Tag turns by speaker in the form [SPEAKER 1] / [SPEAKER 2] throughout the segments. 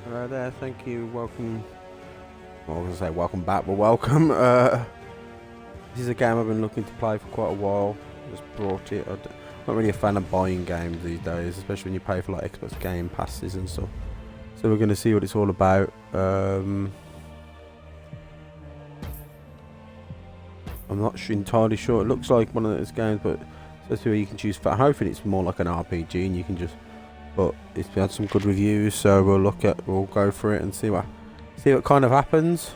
[SPEAKER 1] Hello there, thank you, welcome. Well, I was going to say welcome back, but welcome. This is a game I've been looking to play for quite a while. Just brought it. I'm not really a fan of buying games these days, especially when you pay for like Xbox Game Passes and stuff. So we're going to see what it's all about. I'm not entirely sure. It looks like one of those games, but supposed to be where you can choose. Hopefully, it's more like an RPG, and you can just. But it's had some good reviews, so we'll go for it and see what kind of happens.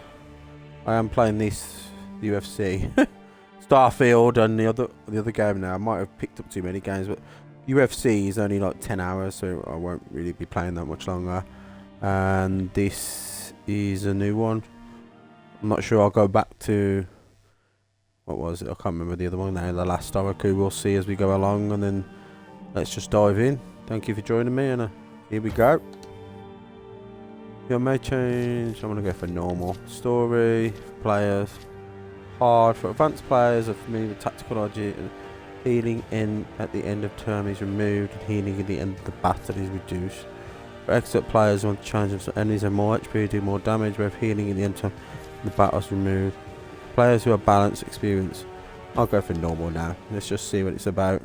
[SPEAKER 1] I am playing this UFC, Starfield, and the other game now. I might have picked up too many games, but UFC is only like 10 hours, so I won't really be playing that much longer. And this is a new one. I'm not sure. I'll go back to what was it? I can't remember the other one now. The Last Oracle. We'll see as we go along, and then let's just dive in. Thank you for joining me, and here we go. Your may change. I'm gonna go for normal. Story, players, hard. For advanced players are familiar with tactical logic, and healing at the end of turn is removed, and healing at the end of the battle is reduced. For expert players who want to challenge them, so enemies have more HP, do more damage, whereas healing at the end of turn the battle is removed. Players who are balanced experience. I'll go for normal now. Let's just see what it's about.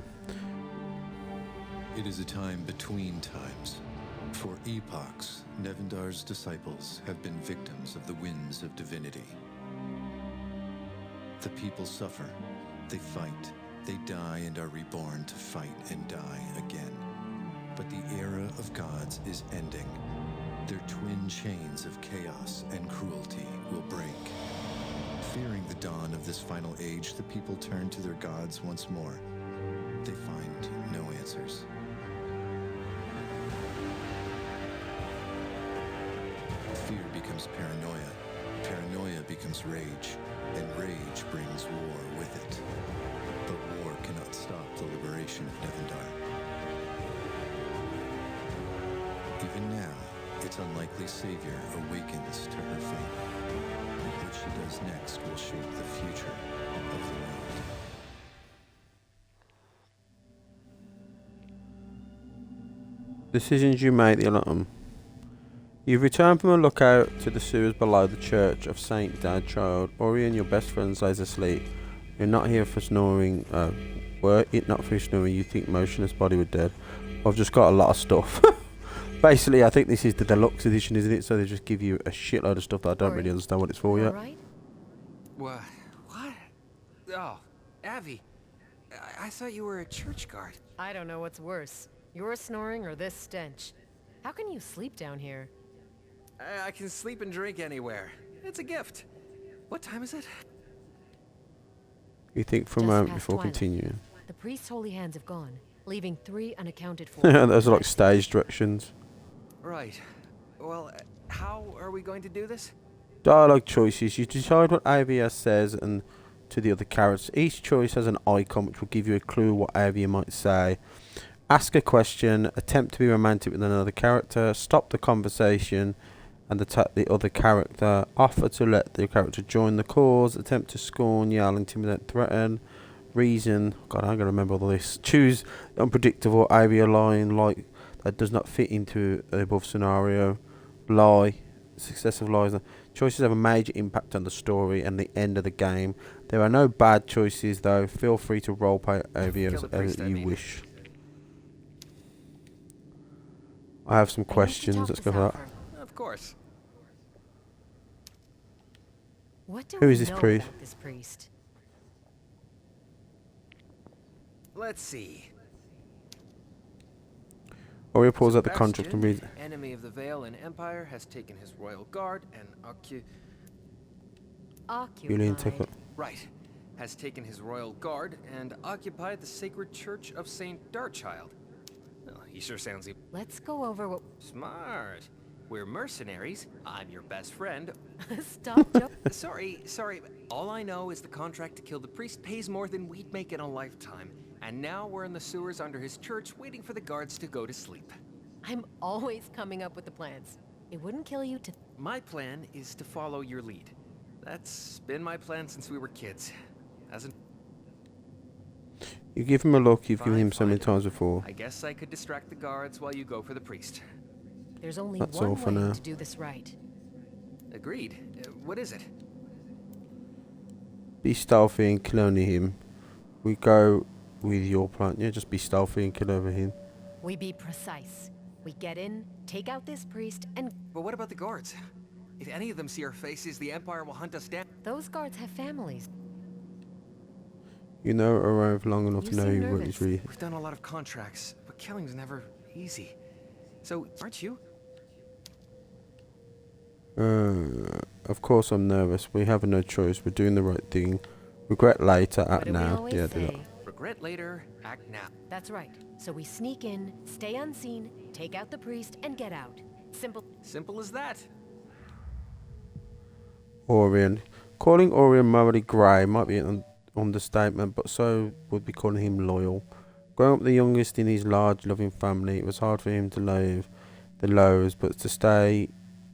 [SPEAKER 2] It is a time between times. For epochs, Nevendar's disciples have been victims of the winds of divinity. The people suffer, they fight, they die and are reborn to fight and die again. But the era of gods is ending. Their twin chains of chaos and cruelty will break. Fearing the dawn of this final age, the people turn to their gods once more. They find no answers. Fear becomes paranoia, paranoia becomes rage, and rage brings war with it. But war cannot stop the liberation of Nevendar. Even now, its unlikely savior awakens to her fate. What she does next will shape the future of the world.
[SPEAKER 1] Decisions you make, the alarm. You've returned from a lookout to the sewers below the church of Saint Dadchild. Ori and your best friends lays asleep. You're not here for snoring. Were it not for snoring, you think motionless body were dead. I've just got a lot of stuff. Basically, I think this is the deluxe edition, isn't it? So they just give you a shitload of stuff that I don't really understand what it's for yet.
[SPEAKER 3] Right?
[SPEAKER 4] What? Oh, Avi. I thought you were a church guard.
[SPEAKER 3] I don't know what's worse, your snoring or this stench. How can you sleep down here?
[SPEAKER 4] I can sleep and drink anywhere. It's a gift. What time is it?
[SPEAKER 1] You think for a
[SPEAKER 3] Just
[SPEAKER 1] moment
[SPEAKER 3] past
[SPEAKER 1] before
[SPEAKER 3] twilight.
[SPEAKER 1] continuing.
[SPEAKER 3] The priest's holy hands have gone, leaving 3 unaccounted for.
[SPEAKER 1] Those are like stage directions.
[SPEAKER 4] Right. Well, how are we going to do this?
[SPEAKER 1] Dialogue choices. You decide what AVS says and to the other characters. Each choice has an icon which will give you a clue what AVS might say. Ask a question. Attempt to be romantic with another character. Stop the conversation and attack the other character. Offer to let the character join the cause. Attempt to scorn, yell, intimidate, threaten. Reason. God, I'm gonna remember all this. Choose unpredictable AVS line like that does not fit into the above scenario. Lie. Successive lies. Choices have a major impact on the story and the end of the game. There are no bad choices though. Feel free to roleplay AVS as you wish. I have some questions. Let's go for that.
[SPEAKER 4] Of course.
[SPEAKER 3] What do
[SPEAKER 1] Who
[SPEAKER 3] we
[SPEAKER 1] is this
[SPEAKER 3] know
[SPEAKER 1] priest?
[SPEAKER 3] about this priest?
[SPEAKER 4] Let's see.
[SPEAKER 1] Or we pause at the contract and read.
[SPEAKER 4] Enemy of the Vale and Empire, has taken his royal guard and
[SPEAKER 1] Julian, take
[SPEAKER 3] Occupied.
[SPEAKER 1] it.
[SPEAKER 4] Right. Has taken his royal guard and occupied the sacred church of Saint Darchild. Well, he sure sounds
[SPEAKER 3] Let's go over what.
[SPEAKER 4] smart. We're mercenaries. I'm your best friend.
[SPEAKER 3] Stop
[SPEAKER 4] Sorry. All I know is the contract to kill the priest pays more than we'd make in a lifetime. And now we're in the sewers under his church waiting for the guards to go to sleep.
[SPEAKER 3] I'm always coming up with the plans. It wouldn't kill you to.
[SPEAKER 4] My plan is to follow your lead. That's been my plan since we were kids. Hasn't.
[SPEAKER 1] You give him a look. You've given
[SPEAKER 4] Fine,
[SPEAKER 1] him so many
[SPEAKER 4] fine.
[SPEAKER 1] times before.
[SPEAKER 4] I guess I could distract the guards while you go for the priest.
[SPEAKER 3] There's only
[SPEAKER 1] That's
[SPEAKER 3] one
[SPEAKER 1] all for
[SPEAKER 3] way
[SPEAKER 1] now.
[SPEAKER 3] to do this right.
[SPEAKER 4] Agreed. What is it?
[SPEAKER 1] Be stealthy and kill only him. We go with your plan. Yeah, just be stealthy and kill over him.
[SPEAKER 3] We be precise. We get in, take out this priest, and
[SPEAKER 4] But what about the guards? If any of them see our faces, the Empire will hunt us down.
[SPEAKER 3] those guards have families.
[SPEAKER 1] You know around long enough
[SPEAKER 3] You
[SPEAKER 1] to know
[SPEAKER 3] seem
[SPEAKER 1] what
[SPEAKER 3] nervous.
[SPEAKER 1] he's really.
[SPEAKER 4] We've done a lot of contracts, but killing's never easy. So, aren't you?
[SPEAKER 1] Of course I'm nervous. We have no choice. We're doing the right thing. Regret later,
[SPEAKER 3] What
[SPEAKER 1] act
[SPEAKER 3] do we
[SPEAKER 1] now.
[SPEAKER 3] always
[SPEAKER 1] Yeah, do that.
[SPEAKER 3] say?
[SPEAKER 4] Regret later, act now.
[SPEAKER 3] That's right. So we sneak in, stay unseen, take out the priest, and get out. Simple.
[SPEAKER 4] Simple as that.
[SPEAKER 1] Orion. Calling Orion morally grey might be an understatement, but so would be calling him loyal. Growing up the youngest in his large, loving family, it was hard for him to leave the lows, but to stay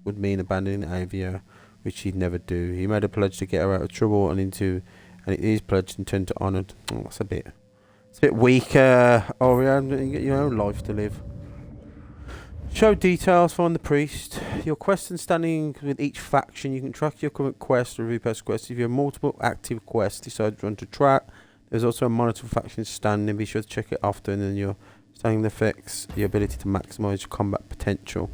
[SPEAKER 1] would mean abandoning Avia, which he'd never do. He made a pledge to get her out of trouble and it is pledged and turned to honour. Oh, it's a bit weak, Orion. You got your own life to live. Show details, find the priest. Your quest and standing with each faction. You can track your current quest, review past quests. If you have multiple active quests, decide to run to track. There's also a monitor faction standing. Be sure to check it often, and your standing affects the ability to maximise your combat potential.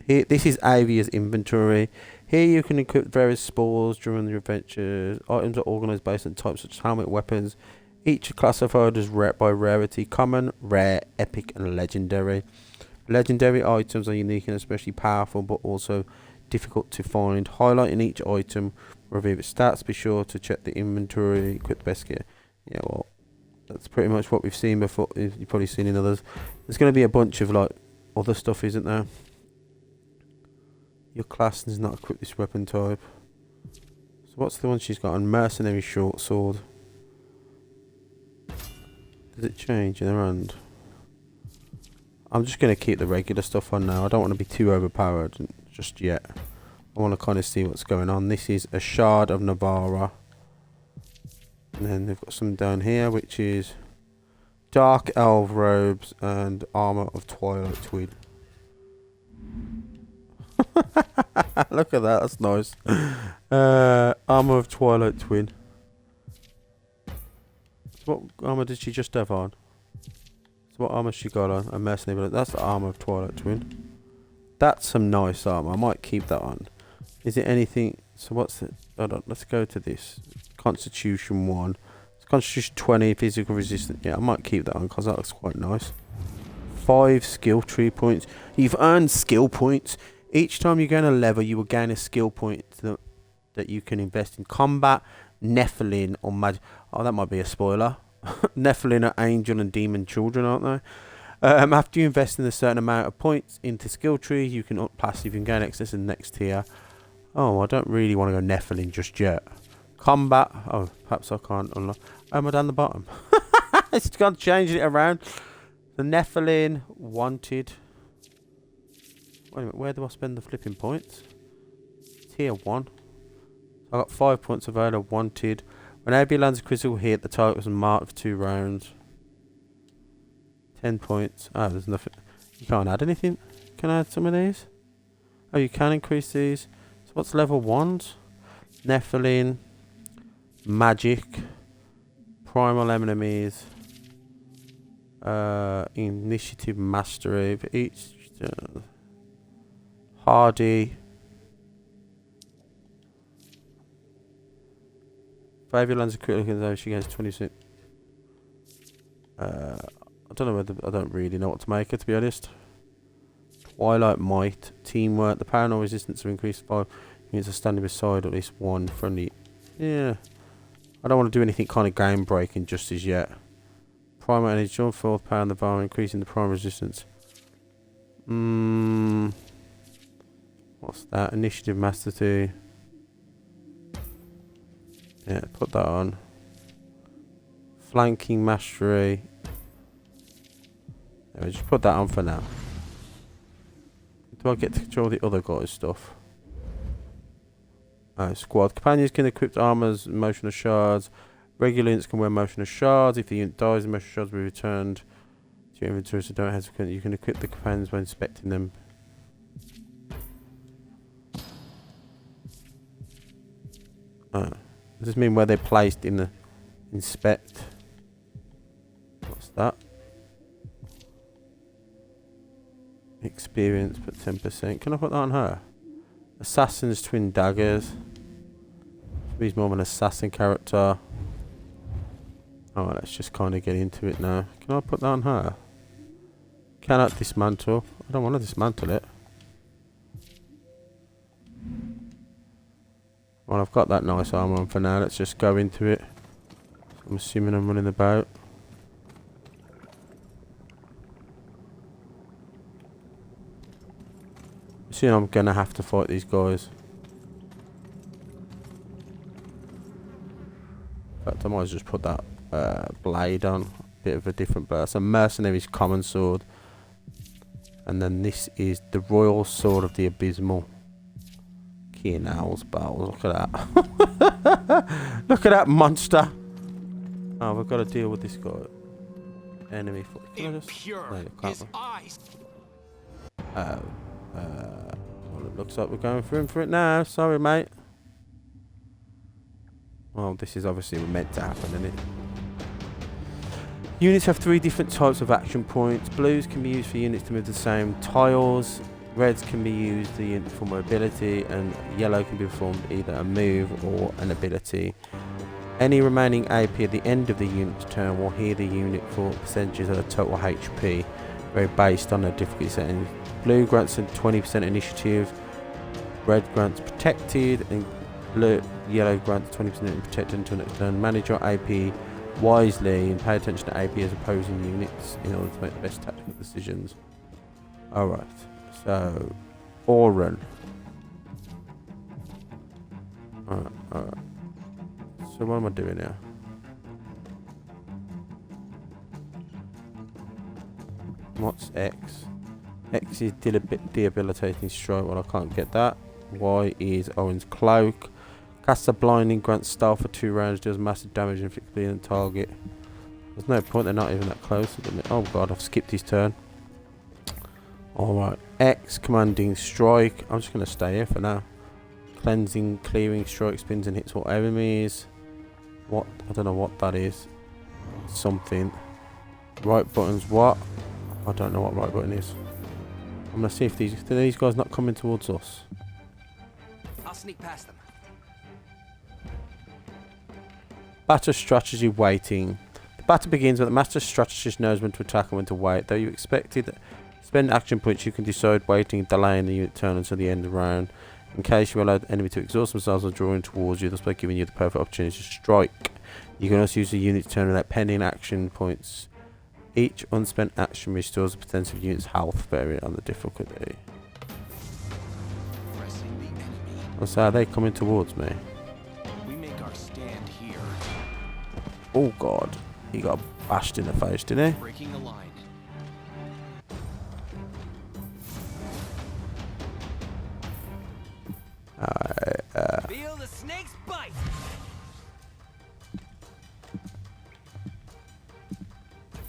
[SPEAKER 1] Here, this is Avia's inventory. Here you can equip various spores during your adventures. Items are organised based on types such as helmet, weapons. Each are classified as by rarity: common, rare, epic, and legendary. Legendary items are unique and especially powerful, but also difficult to find. Highlighting each item will reveal its stats. Be sure to check the inventory. Equip the best gear. Yeah, well, that's pretty much what we've seen before. You've probably seen in others. There's going to be a bunch of like other stuff, isn't there? Your class does not equip this weapon type. So what's the one she's got on? Mercenary short sword. Does it change in her hand? I'm just going to keep the regular stuff on now. I don't want to be too overpowered just yet. I want to kind of see what's going on. This is a Shard of Navarra. And then they've got some down here, which is Dark Elf Robes and Armour of Twilight Twin. Look at that, that's nice. Armour of Twilight Twin. So what armour did she just have on? So what armour she got on? A mercenary, but that's the Armour of Twilight Twin. That's some nice armour. I might keep that on. Is it anything? So what's it? Hold on, let's go to this. Constitution 1. It's Constitution 20, physical resistance. Yeah, I might keep that on because that looks quite nice. 5 skill tree points. You've earned skill points. Each time you gain a level, you will gain a skill point that you can invest in combat, Nephilim, or magic. Oh, that might be a spoiler. Nephilim are angel and demon children, aren't they? After you invest in a certain amount of points into skill tree, you can up passive and gain access in the next tier. Oh, I don't really want to go Nephilim just yet. Combat. Oh, perhaps I can't unlock. Am I down the bottom? It's gone changing it around. The Nephilim wanted. Wait a minute, where do I spend the flipping points? Tier 1. I got 5 points available. Wanted. When AB lands a critical hit, the target was marked for 2 rounds. 10 points. Oh, there's nothing. You can't add anything. Can I add some of these? Oh, you can increase these. So what's level 1s? Nephilim. Magic. Primal enemies. Initiative mastery. For each. Hardy. Favorite lands a critical though she gets 26. I don't know whether I don't really know what to make it, to be honest. Twilight Might, teamwork. The power and resistance have increased 5 units are standing beside at least one friendly. Yeah, I don't want to do anything kind of game breaking just as yet. Primal energy, join 4th power and the bar, increasing the primal resistance. What's that? Initiative mastery. Yeah, put that on. Flanking mastery. Yeah, just put that on for now. Do I get to control the other guy's stuff? Squad. Companions can equip armors, emotional shards. Regular units can wear emotional shards. If the unit dies, the emotional shards will be returned to your inventory so don't hesitate. You can equip the companions when inspecting them. Does this mean where they're placed in the inspect? What's that? Experience, but 10%. Can I put that on her? Assassin's twin daggers. He's more of an assassin character. Oh, let's just kind of get into it now. Can I put that on her? Cannot dismantle. I don't want to dismantle it. Well, I've got that nice armor on for now. Let's just go into it. I'm assuming I'm running about. Soon I'm gonna have to fight these guys. In fact, I might as well just put that blade on. Bit of a different blade. So mercenary's common sword. And then this is the royal sword of the abysmal. Keen owl's bells. Look at that. Look at that monster. Oh, we've got to deal with this guy. Enemy foot.
[SPEAKER 5] Impure. His eyes.
[SPEAKER 1] Well, it looks like we're going for it now. Sorry, mate. Well, this is obviously meant to happen, isn't it? Units have 3 different types of action points. Blues can be used for units to move the same tiles. Reds can be used for mobility, and yellow can be performed either a move or an ability. Any remaining AP at the end of the unit's turn will heal the unit for percentages of the total HP, very based on the difficulty setting. Blue grants a 20% initiative, red grants protected, and yellow grants 20% protected until next turn. Manage your AP wisely and pay attention to AP as opposing units in order to make the best tactical decisions. Alright, so Auron. Alright. So what am I doing here? What's X? X is debilitating strike. Well, I can't get that. Y is Owen's cloak. Casts a blinding, grants stealth for 2 rounds, deals massive damage and inflicts on the target. There's no point, they're not even that close. Oh god, I've skipped his turn. Alright, X, commanding strike. I'm just going to stay here for now. Cleansing, clearing, strike, spins and hits all enemies. What? I don't know what that is. Something. Right button's what? I don't know what right button is. I'm going to see if these guys not coming towards us.
[SPEAKER 4] I'll sneak past them.
[SPEAKER 1] Battle strategy waiting. The battle begins when the master strategist knows when to attack and when to wait. Though you expected spend action points, you can decide waiting, delaying the unit turn until the end of the round. In case you allow the enemy to exhaust themselves or drawing towards you, thus by giving you the perfect opportunity to strike. You can also use the unit's turn without pending action points. Each unspent action restores the potential unit's health, varying on the difficulty. So are they coming towards me?
[SPEAKER 5] We make our stand here.
[SPEAKER 1] Oh god, he got bashed in the face, didn't he?
[SPEAKER 5] Breaking the line.
[SPEAKER 4] Feel the snake's bite.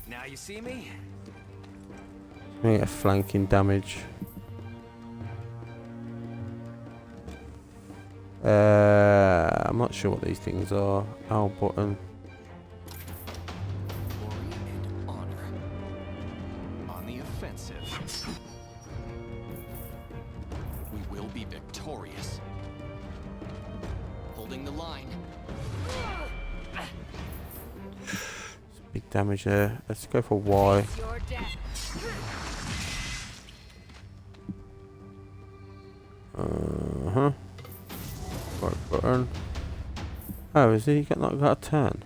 [SPEAKER 4] Now you see me?
[SPEAKER 1] We get flanking damage. I'm not sure what these things are. L button.
[SPEAKER 5] Glory and honor. On the offensive. We will be victorious. Holding the line.
[SPEAKER 1] Big damage there. Let's go for Y.
[SPEAKER 3] Your death.
[SPEAKER 1] Right button. Oh, is he not got a turn?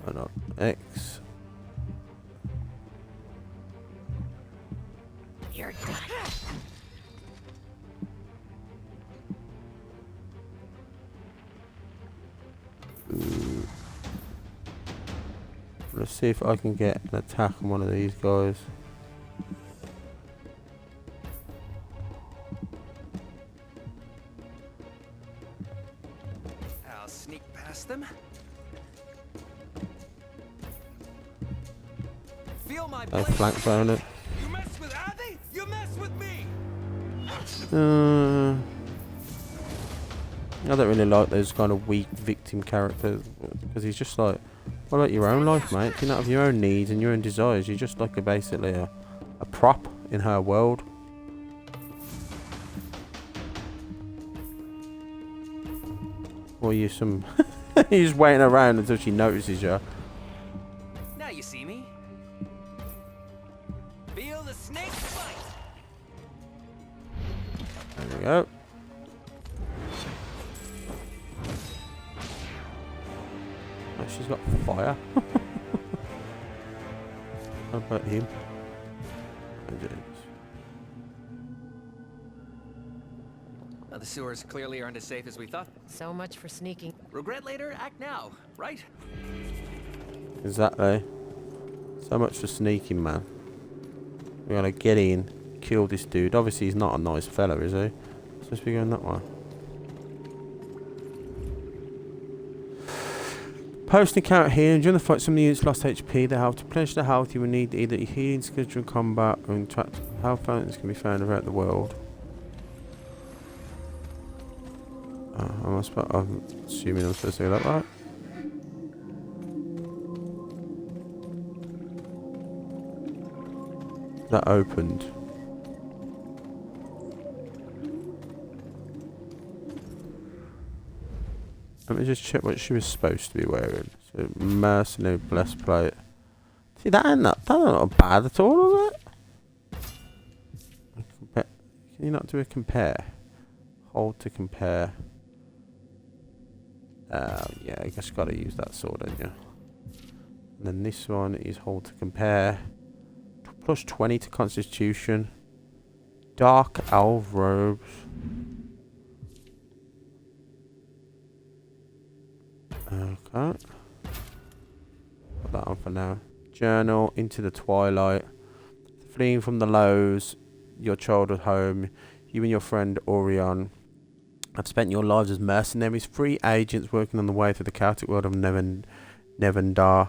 [SPEAKER 1] Why not? X.
[SPEAKER 3] You're done.
[SPEAKER 1] Ooh. Let's see if I can get an attack on one of these guys.
[SPEAKER 4] I'll sneak past them.
[SPEAKER 1] They flank burn it.
[SPEAKER 4] You mess with Abby, you mess with me.
[SPEAKER 1] I don't really like those kind of weak victim characters because he's just like, what about your own life, mate? Do you not have your own needs and your own desires? You're just like basically a prop in her world. Or you some... You're just waiting around until she notices you.
[SPEAKER 4] Now you see me. Feel the snake bite.
[SPEAKER 1] There we go. Oh, she's got fire. How about him?
[SPEAKER 4] Well, the sewers clearly aren't as safe as we thought.
[SPEAKER 3] So much for sneaking.
[SPEAKER 4] Regret later, act now, right?
[SPEAKER 1] Exactly. So much for sneaking, man. We gotta get in, kill this dude. Obviously, he's not a nice fella, is he? Supposed to be going that way. Post encounter healing. During the fight, some of the units lost HP. They have to replenish their health. You will need either healing skills during combat or interact. Health fountains can be found around the world. I'm assuming I'm supposed to do that right. That opened. Let me just check what she was supposed to be wearing. So, mercenary breastplate. See, that's not bad at all, is it? Can you not do a compare? Hold to compare. Yeah, I guess gotta use that sword, don't you? And then this one is hold to compare. Plus 20 to constitution. Dark elf robes. Okay. Put that on for now. Journal into the twilight. Fleeing from the lows, your childhood home. You and your friend Orion have spent your lives as mercenaries, free agents working on the way through the chaotic world of Nevendar.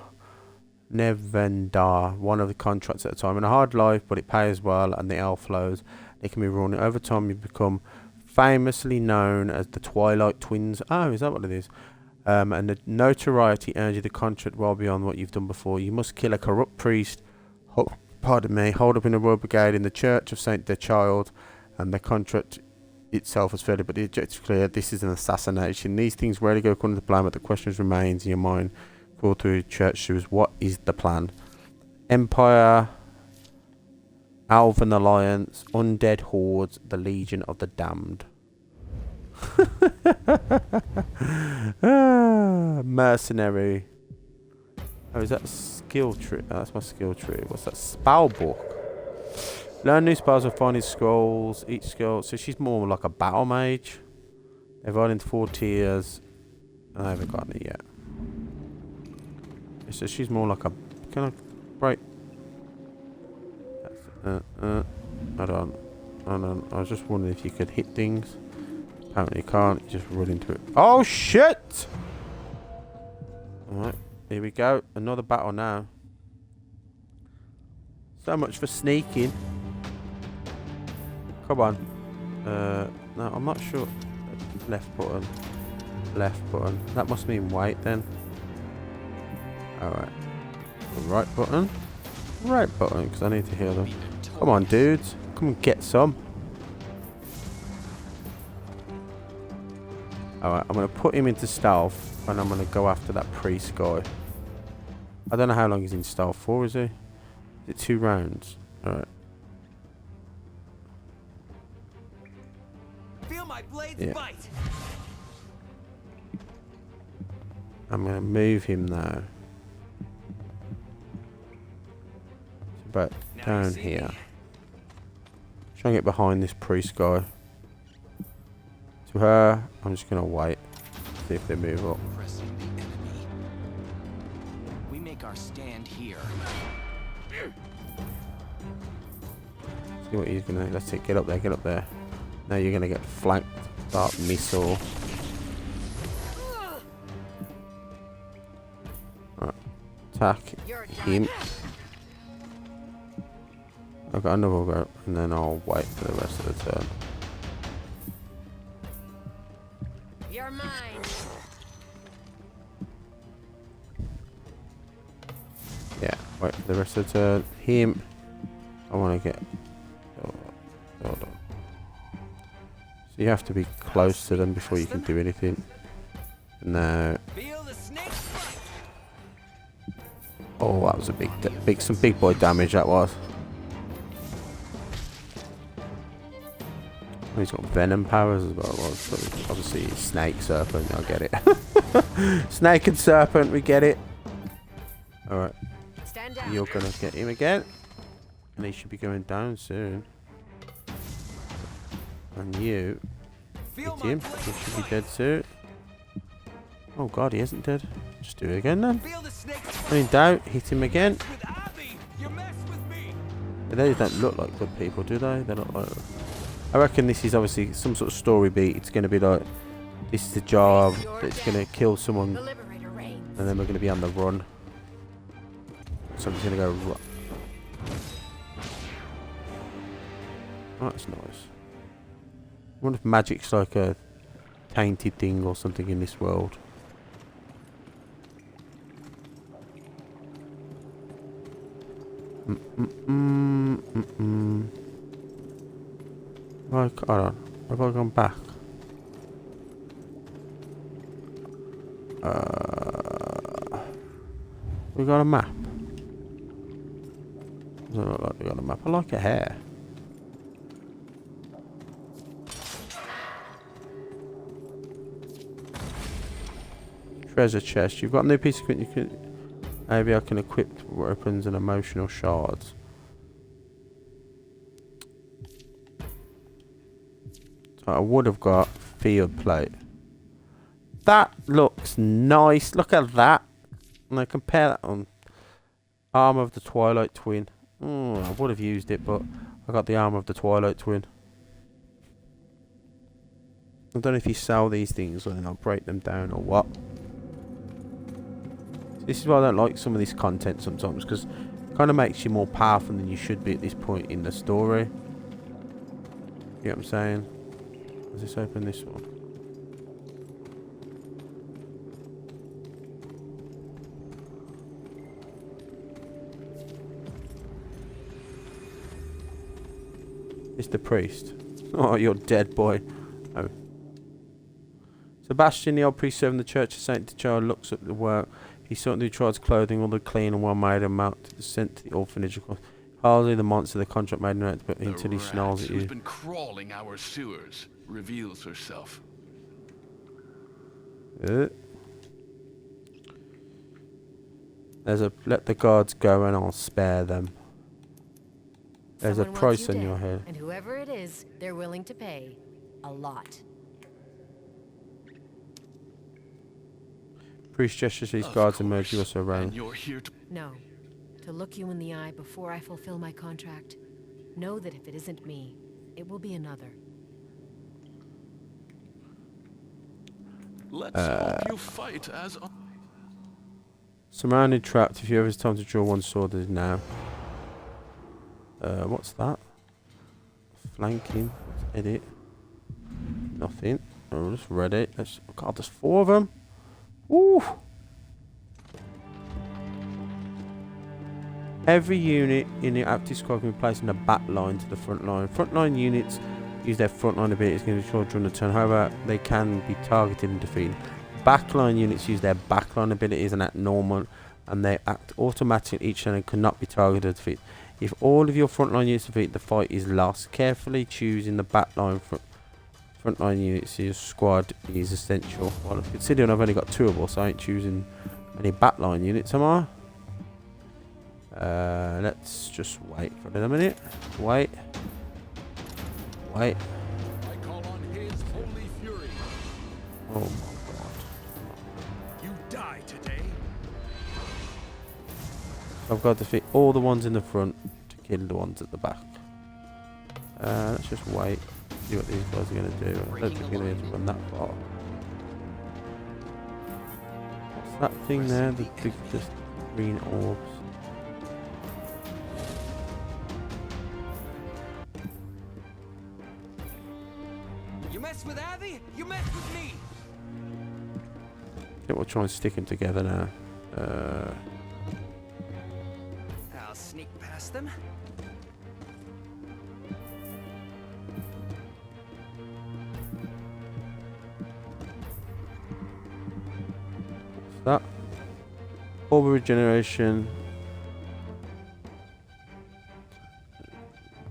[SPEAKER 1] One of the contracts at a time. In a hard life, but it pays well, and the elf flows. They can be run. Over time, you become famously known as the Twilight Twins. Oh, is that what it is? And the notoriety earns you the contract well beyond what you've done before. You must kill a corrupt priest, hold up in a royal brigade in the Church of Saint the Child, and the contract itself is fairly, but the objective is clear. This is an assassination. These things rarely go according to plan, but the question remains in your mind. Crawl through church shoes. What is the plan? Empire, Alvan Alliance, Undead Hordes, the Legion of the Damned. Mercenary. Oh, is that skill tree? Oh, that's my skill tree. What's that? Spell book. Learn new spells and find his scrolls. Each skill. So she's more like a battle mage. They've run into 4 tiers. I haven't gotten it yet. So she's more like a. Can I break? Hold on. I was just wondering if you could hit things. Apparently you can't. You just run into it. Oh shit! Alright, here we go. Another battle now. So much for sneaking. Come on. No, I'm not sure. Left button. Left button. That must mean wait then. Alright. Right button. Right button, because I need to heal them. Come on, dudes. Come and get some. Alright, I'm going to put him into stealth, and I'm going to go after that priest guy. I don't know how long he's in stealth for, is he? Is it 2 rounds? Alright.
[SPEAKER 4] Feel my blades bite.
[SPEAKER 1] I'm going to move him now. It's about down here. Try and get behind this priest guy. To her, I'm just going to wait. See if they move up.
[SPEAKER 5] Pressing the enemy. We make our stand here.
[SPEAKER 1] See what he's going to... Let's see. Get up there, get up there. Now you're going to get flanked. Dark missile. Right. Attack him. I've got another go, and then I'll wait for the rest of the turn.
[SPEAKER 3] You're mine.
[SPEAKER 1] Yeah, wait for the rest of the turn. Him. I want to get... Hold on. So you have to be close to them before you can do anything. No.
[SPEAKER 4] Feel the snake bite.
[SPEAKER 1] Oh, that was a some big boy damage that was. Oh, he's got venom powers as well. Well, so obviously, snake, serpent. I get it. Snake and serpent, we get it. All right,
[SPEAKER 3] Stand down.
[SPEAKER 1] you're gonna get him again, and he should be going down soon. And you
[SPEAKER 4] Feel
[SPEAKER 1] hit
[SPEAKER 4] my
[SPEAKER 1] him.
[SPEAKER 4] blade
[SPEAKER 1] He should be
[SPEAKER 4] bite.
[SPEAKER 1] dead soon. Oh God, he isn't dead. Just do it again then.
[SPEAKER 4] Feel the snake
[SPEAKER 1] When in doubt, hit him again.
[SPEAKER 4] with Abby. You mess with me.
[SPEAKER 1] But they don't look like good people, do they? They look like... I reckon this is obviously some sort of story beat. It's going to be like, this is the job, that's going to kill someone,
[SPEAKER 3] The Liberator reigns.
[SPEAKER 1] and then we're going to be on the run. So I'm just going to go... Oh, that's nice. I wonder if magic's like a tainted thing or something in this world. Like, hold on. Have I gone back? We got a map. Doesn't look like we got a map. I like a hair. Treasure chest. You've got a new piece of equipment. You can. Maybe I can equip weapons and emotional shards. So I would have got field plate. That looks nice. Look at that. And I compare that on Armor of the Twilight Twin. I would have used it, but I got the Armor of the Twilight Twin. I don't know if you sell these things or then I'll break them down or what. This is why I don't like some of this content sometimes, because it kind of makes you more powerful than you should be at this point in the story. You know what I'm saying? Let's just open this one. It's the priest. Oh, you're dead, boy. Oh. Sebastian, the old priest serving the Church of Saint Child, looks at the work. He certainly tries clothing, all the clean and well made and mounted, sent to the orphanage. Hardly the monster the contract made no, but until he snarls at
[SPEAKER 6] who's
[SPEAKER 1] you.
[SPEAKER 6] been crawling our sewers reveals herself.
[SPEAKER 1] There's a let the guards go and I'll spare them. There's
[SPEAKER 3] Someone
[SPEAKER 1] a price
[SPEAKER 3] wants you
[SPEAKER 1] on your
[SPEAKER 3] dead,
[SPEAKER 1] head.
[SPEAKER 3] And whoever it is, they're willing to pay a lot.
[SPEAKER 1] Priest gestures these
[SPEAKER 6] Of
[SPEAKER 1] guards and
[SPEAKER 6] course.
[SPEAKER 1] merge you us around.
[SPEAKER 6] And you're here to...
[SPEAKER 3] No. To look you in the eye before I fulfill my contract. Know that if it isn't me, it will be another.
[SPEAKER 6] Let's hope you fight as...
[SPEAKER 1] Surrounded, trapped. If you ever have time to draw one sword, is now. What's that? Flanking. Edit. Nothing. Oh, just read it. God, there's 4 of them. Woo! Every unit in the active squad can be placed in a back line to the front line. Front line units use their front line abilities to control during the turn. However, they can be targeted and defeated. Backline units use their backline abilities and act normal, and they act automatically each turn and cannot be targeted or defeated. If all of your frontline units defeat, the fight is lost. Carefully choosing the backline frontline units to your squad is essential. Well, considering I've only got 2 of us, I ain't choosing any backline units, am I? Let's just wait for a minute. Wait.
[SPEAKER 6] I call on his holy fury.
[SPEAKER 1] Oh my god.
[SPEAKER 6] You die today.
[SPEAKER 1] I've got to defeat all the ones in the front to kill the ones at the back. Let's just wait. See what these guys are going to do. I don't think we're going to run that far. What's that thing there? The green orbs.
[SPEAKER 4] mess with Abby, you mess with me.
[SPEAKER 1] I think we'll try and stick them together now.
[SPEAKER 4] I'll sneak past them.
[SPEAKER 1] That orb of regeneration.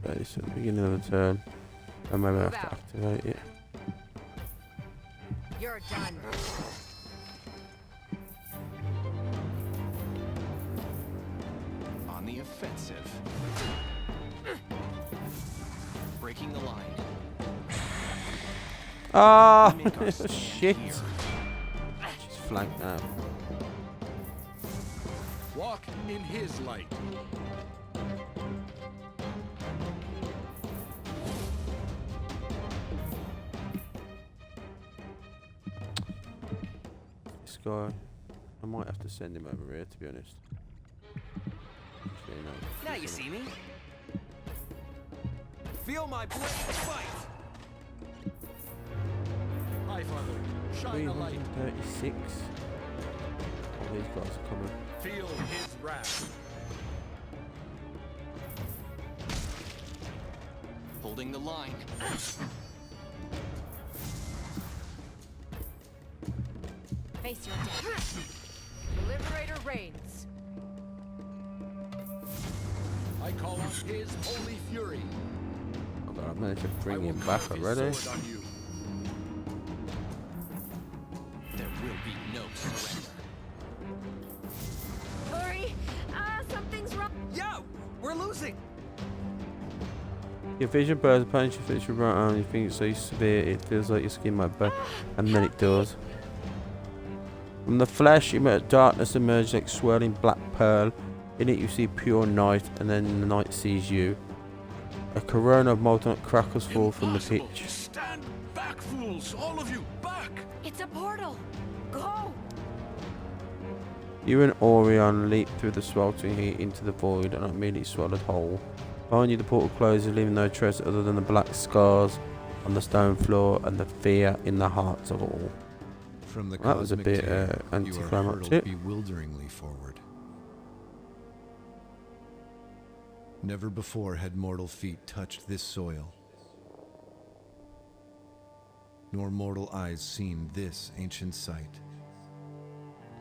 [SPEAKER 1] It's at the beginning of the turn. And maybe I have to activate it.
[SPEAKER 3] You're done.
[SPEAKER 5] On the offensive. Breaking the line.
[SPEAKER 1] Ah,
[SPEAKER 5] We make our stand
[SPEAKER 1] shit.
[SPEAKER 5] here.
[SPEAKER 1] She's flanked now.
[SPEAKER 6] Walk in his light.
[SPEAKER 1] This guy, I might have to send him over here, to be honest. Actually, no.
[SPEAKER 4] Now you see me. Feel my blade fight.
[SPEAKER 6] Hi, Father. Shine a light.
[SPEAKER 1] 336. Oh, these guys are coming.
[SPEAKER 6] Feel his wrath.
[SPEAKER 5] Holding the line.
[SPEAKER 3] Face your death. The Liberator reigns.
[SPEAKER 6] I call on his holy fury.
[SPEAKER 1] Oh god, I've managed to
[SPEAKER 6] I
[SPEAKER 1] bring
[SPEAKER 6] will
[SPEAKER 1] him back
[SPEAKER 6] carve his
[SPEAKER 1] already.
[SPEAKER 6] sword on you.
[SPEAKER 5] There will be no surrender.
[SPEAKER 3] Hurry! Something's wrong.
[SPEAKER 4] Yo, we're losing.
[SPEAKER 1] Your vision burns, punch your fits your right arm, you think it's so severe, it feels like your skin might burn, and then it does. From the flesh, darkness emerges like swirling black pearl. In it you see pure night, and then the night sees you. A corona of molten crackles fall from the
[SPEAKER 6] Impossible.
[SPEAKER 1] pitch.
[SPEAKER 6] Stand back, fools! All of you, back!
[SPEAKER 3] It's a portal. Go!
[SPEAKER 1] You and Orion leap through the sweltering heat into the void and are immediately swallowed whole. Behind you the portal closes, leaving no trace other than the black scars on the stone floor and the fear in the hearts of all.
[SPEAKER 2] From the
[SPEAKER 1] That was a
[SPEAKER 2] cosmic
[SPEAKER 1] bit,
[SPEAKER 2] tear, you are
[SPEAKER 1] anticlimactic.
[SPEAKER 2] hurled bewilderingly forward. Never before had mortal feet touched this soil, nor mortal eyes seen this ancient sight.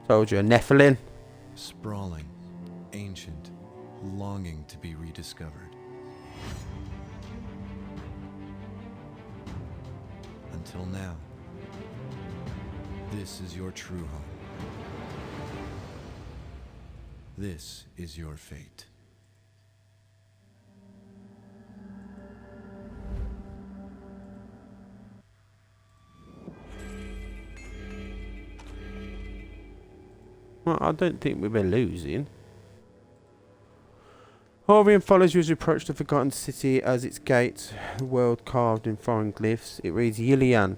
[SPEAKER 1] Told you, a Nephilim.
[SPEAKER 2] Sprawling, ancient, longing to be rediscovered. Until now, this is your true home. This is your fate.
[SPEAKER 1] Well, I don't think we'll be losing. Orion follows you as you approach the Forgotten City as its gates, the world carved in foreign glyphs. It reads Yilian,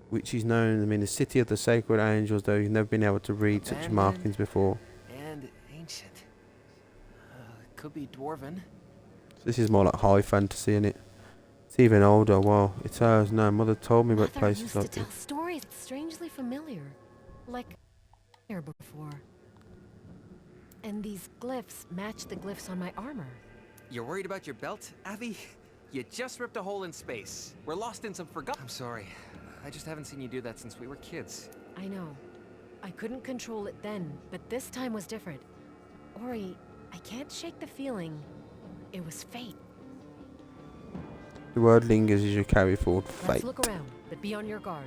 [SPEAKER 1] which is known to mean the city of the sacred angels, though you've never been able to read such
[SPEAKER 4] Abandoned.
[SPEAKER 1] markings before.
[SPEAKER 4] And ancient. Could be dwarven.
[SPEAKER 1] This is more like high fantasy, isn't it? It's even older. Well, it's ours. No, Mother told me about
[SPEAKER 3] Mother
[SPEAKER 1] places
[SPEAKER 3] used to
[SPEAKER 1] like
[SPEAKER 3] tell
[SPEAKER 1] this.
[SPEAKER 3] stories strangely familiar, like here before. And these glyphs match the glyphs on my armor.
[SPEAKER 4] You're worried about your belt, Abby? You just ripped a hole in space. We're lost in some forgotten. I'm sorry. I just haven't seen you do that since we were kids.
[SPEAKER 3] I know. I couldn't control it then, but this time was different. Ori, I can't shake the feeling. It was fate.
[SPEAKER 1] The word lingers as you carry forward
[SPEAKER 3] Let's
[SPEAKER 1] fate.
[SPEAKER 3] look around, but be on your guard.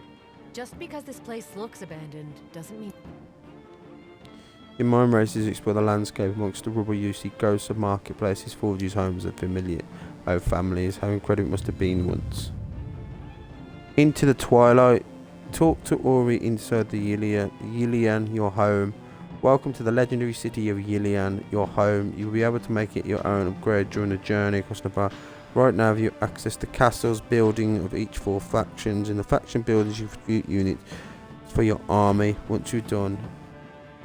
[SPEAKER 3] Just because this place looks abandoned doesn't mean...
[SPEAKER 1] Your mind races explore the landscape amongst the rubble. You see ghosts of marketplaces, forges, homes, and familiar families. How incredible it must have been once. Into the twilight. Talk to Ori inside the Yilian, your home. Welcome to the legendary city of Yilian, your home. You'll be able to make it your own upgrade during the journey across the bar. Right now, you access the castle's building of each 4 factions. In the faction buildings, you recruit units for your army. Once you're done,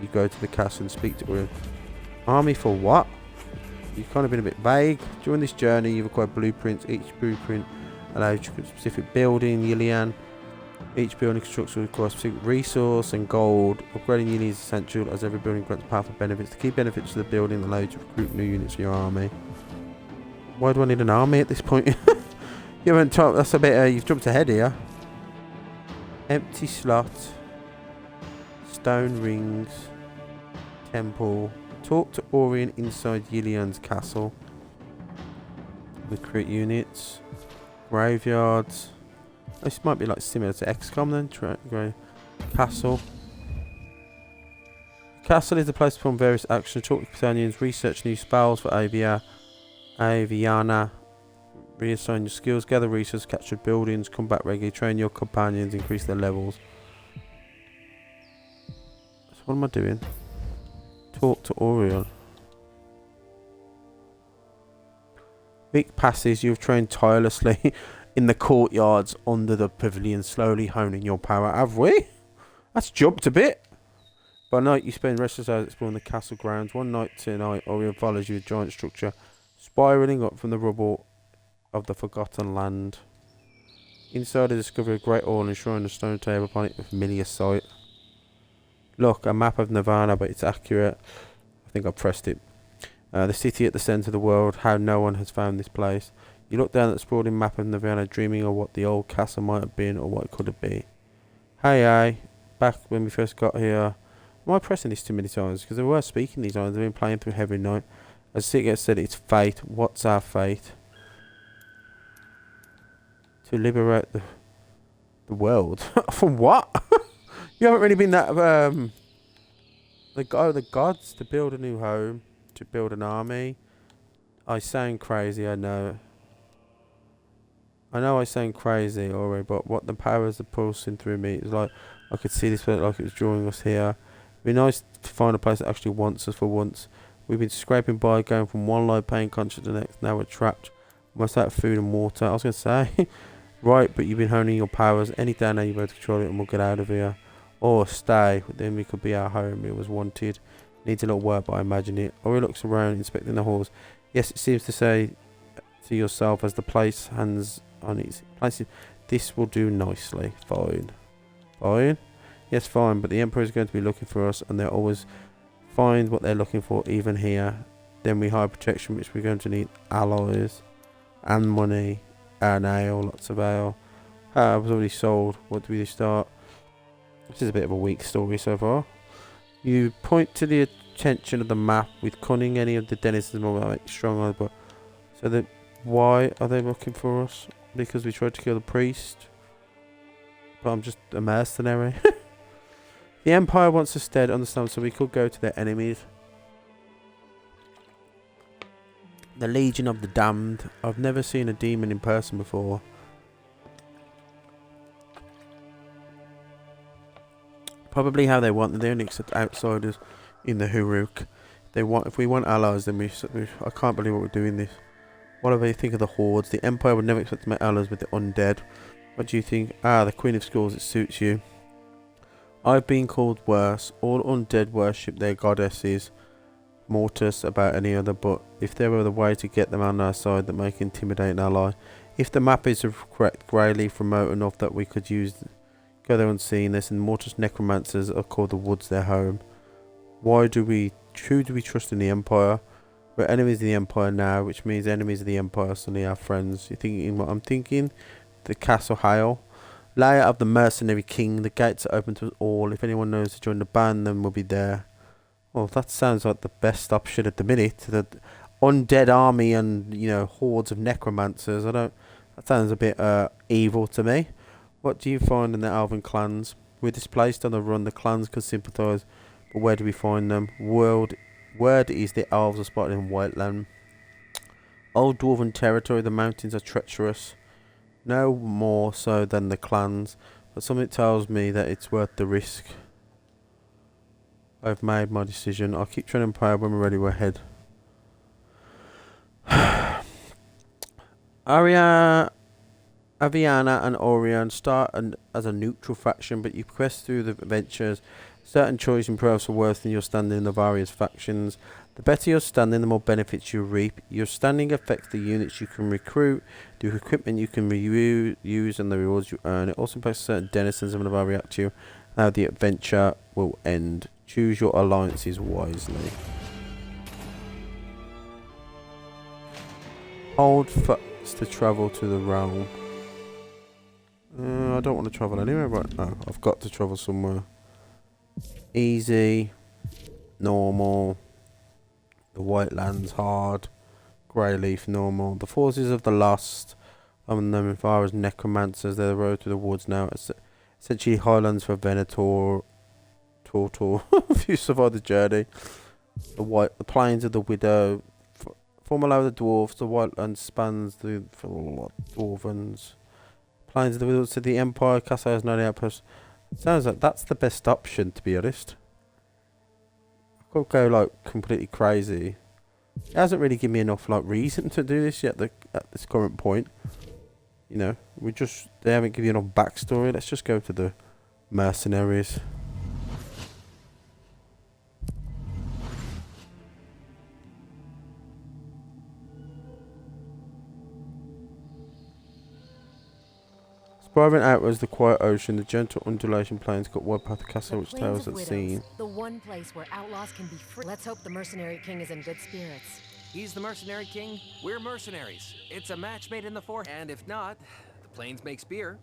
[SPEAKER 1] you go to the castle and speak to Ori. Army for what? You've kind of been a bit vague. During this journey, you've acquired blueprints. Each blueprint Allows you to construct a specific building, Yilian. Each building construction requires a specific resource and gold. Upgrading Yilian is essential as every building grants powerful benefits. The key benefits to the building allow you to recruit new units for your army. Why do I need an army at this point? You haven't talked. That's a bit. You've jumped ahead here. Empty slot. Stone rings. Temple. Talk to Orion inside Yilian's castle. Recruit units. Graveyards. This might be like similar to XCOM then. Castle. Castle is the place to perform various actions. Talk to companions. Research new spells for Aviana. Reassign your skills. Gather resources. Capture buildings. Combat regularly. Train your companions. Increase their levels. So what am I doing? Talk to Orion. Week passes. You've trained tirelessly in the courtyards under the pavilion, slowly honing your power. Have we? That's jumped a bit. By night, you spend restless hours exploring the castle grounds. One night tonight, Orion follows you, a giant structure spiraling up from the rubble of the Forgotten Land. Inside, I discover a great hall enshrining a stone table upon it with familiar sight. Look, a map of Nirvana, but it's accurate. I think I pressed it. The city at the centre of the world, how no one has found this place. You look down at the sprawling map of Nirvana, dreaming of what the old castle might have been or what it could have been. Hey, back when we first got here. Am I pressing this too many times? Because they were speaking these times. They've been playing through every night. As Sigurd said, it's fate. What's our fate? To liberate the world. From what? You haven't really been that... the gods, to build a new home. To build an army. I sound crazy, I know. I know I sound crazy already, but what the powers are pulsing through me is like... I could see this like it was drawing us here. It'd be nice to find a place that actually wants us for once. We've been scraping by, going from one low pain country to the next. Now we're trapped. Almost out of food and water. I was going to say... Right, but you've been honing your powers. Any day now you're able to control it and we'll get out of here. Or stay. Then we could be our home. It was wanted. Needs a little work, but I imagine it. Ori looks around, inspecting the halls. Yes, it seems to say to yourself as the place hands on its places. This will do nicely. Fine. Fine? Yes, fine, but the Emperor is going to be looking for us, and they'll always find what they're looking for, even here. Then we hire protection, which we're going to need alloys, and money, and ale, lots of ale. I was already sold. What do we start? This is a bit of a weak story so far. You point to the attention of the map with cunning. Any of the denizens will make strong, but so that why are they looking for us? Because we tried to kill the priest. But I'm just a mercenary. The Empire wants us dead, understand, so we could go to their enemies. The Legion of the Damned. I've never seen a demon in person before. Probably how they want them. They only accept outsiders in the Huruk. They want, if we want allies, then I can't believe what we're doing this. What do they think of the hordes? The Empire would never expect to make allies with the undead. What do you think? The Queen of Skulls, it suits you. I've been called worse. All undead worship their goddesses. Mortis about any other, but if there were a way to get them on our side that make intimidate an ally. If the map is correct, Greyleaf remote enough that we could go there unseen. This and Mortis necromancers are called the Woods their home. Who do we trust in the Empire? We're enemies of the Empire now, which means enemies of the Empire are suddenly our friends. You thinking what I'm thinking? The Castle Hale. Layer of the Mercenary King. The gates are open to us all. If anyone knows to join the band, then we'll be there. Well, that sounds like the best option at the minute. The undead army and, hordes of necromancers. That sounds a bit evil to me. What do you find in the Elven clans? We're displaced on the run. The clans can sympathise, but where do we find them? Word is the elves are spotted in Whiteland. Old Dwarven territory. The mountains are treacherous. No more so than the clans, but something tells me that it's worth the risk. I've made my decision. I'll keep training power. When we're ready, we're ahead. Aviana and Orion start as a neutral faction, but you quest through the adventures. Certain choice improves for worse than your standing in the various factions. The better your standing, the more benefits you reap. Your standing affects the units you can recruit, the equipment you can use, and the rewards you earn. It also impacts certain denizens of the react to you. How the adventure will end. Choose your alliances wisely. Hold fast to travel to the realm. I don't want to travel anywhere right now. I've got to travel somewhere. Easy. Normal. The White Lands hard. Greyleaf normal. The forces of the Lost. I'm known as far as necromancers. They're the road to the woods now. It's essentially highlands for Venator. Tortor. If you survive the journey. The plains of the Widow. Formula of the dwarves. The White Lands spans the dwarvens. Plains of the Widow to the Empire. Castle has 90 outposts. Sounds like that's the best option, to be honest. I could go like completely crazy. It hasn't really given me enough like reason to do this yet. At this current point, you know, they haven't given you enough backstory. Let's just go to the mercenaries. Spiraling outwards, the quiet ocean, the gentle undulation plains got wide path the castle which towers at sea.
[SPEAKER 3] The one place where outlaws can be free. Let's hope the mercenary king is in good spirits.
[SPEAKER 4] He's the mercenary king. We're mercenaries. It's a match made in the forest. And if not, the plains makes beer.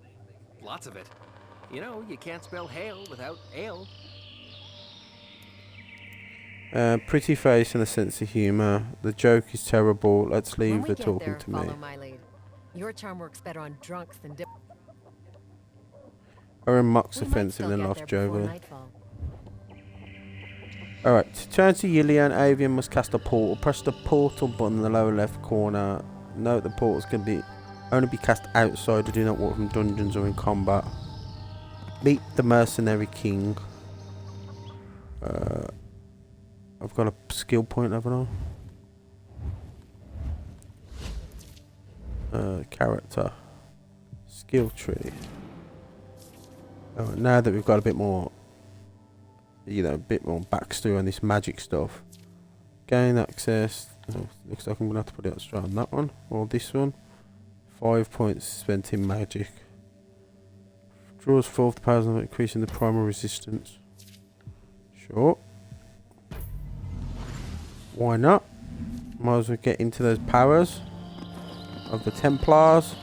[SPEAKER 4] Lots of it. You know, you can't spell hail without ale.
[SPEAKER 1] Pretty face and a sense of humour. The joke is terrible. Let's leave the talking to me.
[SPEAKER 3] Follow my lead. Your charm works better on drunks than
[SPEAKER 1] Owen mocks offensive than lost Jovian. Alright, to turn to Yilian, Avian must cast a portal. Press the portal button in the lower left corner. Note the portals can only be cast outside or do not walk from dungeons or in combat. Meet the mercenary king. I've got a skill point, haven't I? Character. Skill tree. Now that we've got a bit more, you know, a bit more backstory on this magic stuff. Gain access. Oh, looks like I'm going to have to put it straight on that one. Or this one. 5 points spent in magic. Draws 4 powers of increasing the primal resistance. Sure. Why not? Might as well get into those powers of the Templars.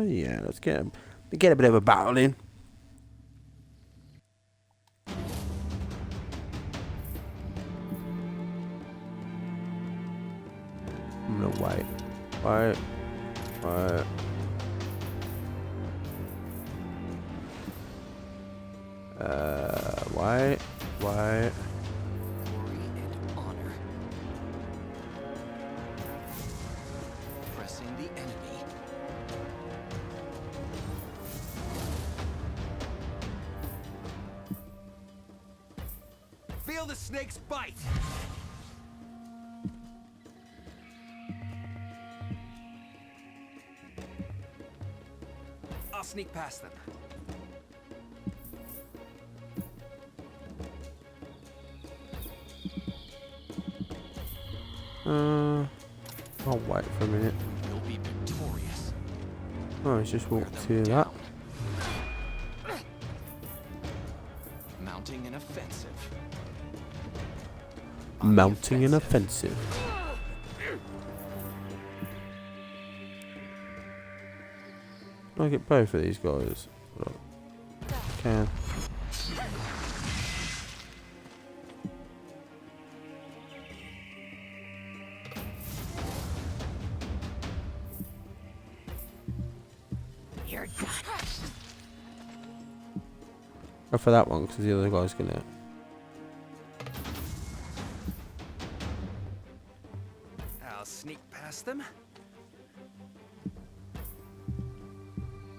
[SPEAKER 1] Yeah, let's get a bit of a battle in. No, wait. Wait.
[SPEAKER 5] Glory and honor. Pressing the enemy.
[SPEAKER 4] Feel the snake's bite! I'll sneak past them.
[SPEAKER 1] I'll wait for a minute.
[SPEAKER 5] You'll be victorious.
[SPEAKER 1] Oh, he's just walked to that.
[SPEAKER 5] Mounting an offensive.
[SPEAKER 1] Mounting an offensive. I'll get both of these guys. Can.
[SPEAKER 3] You're done.
[SPEAKER 1] Go for that one because the other guy's gonna.
[SPEAKER 4] I'll sneak past them.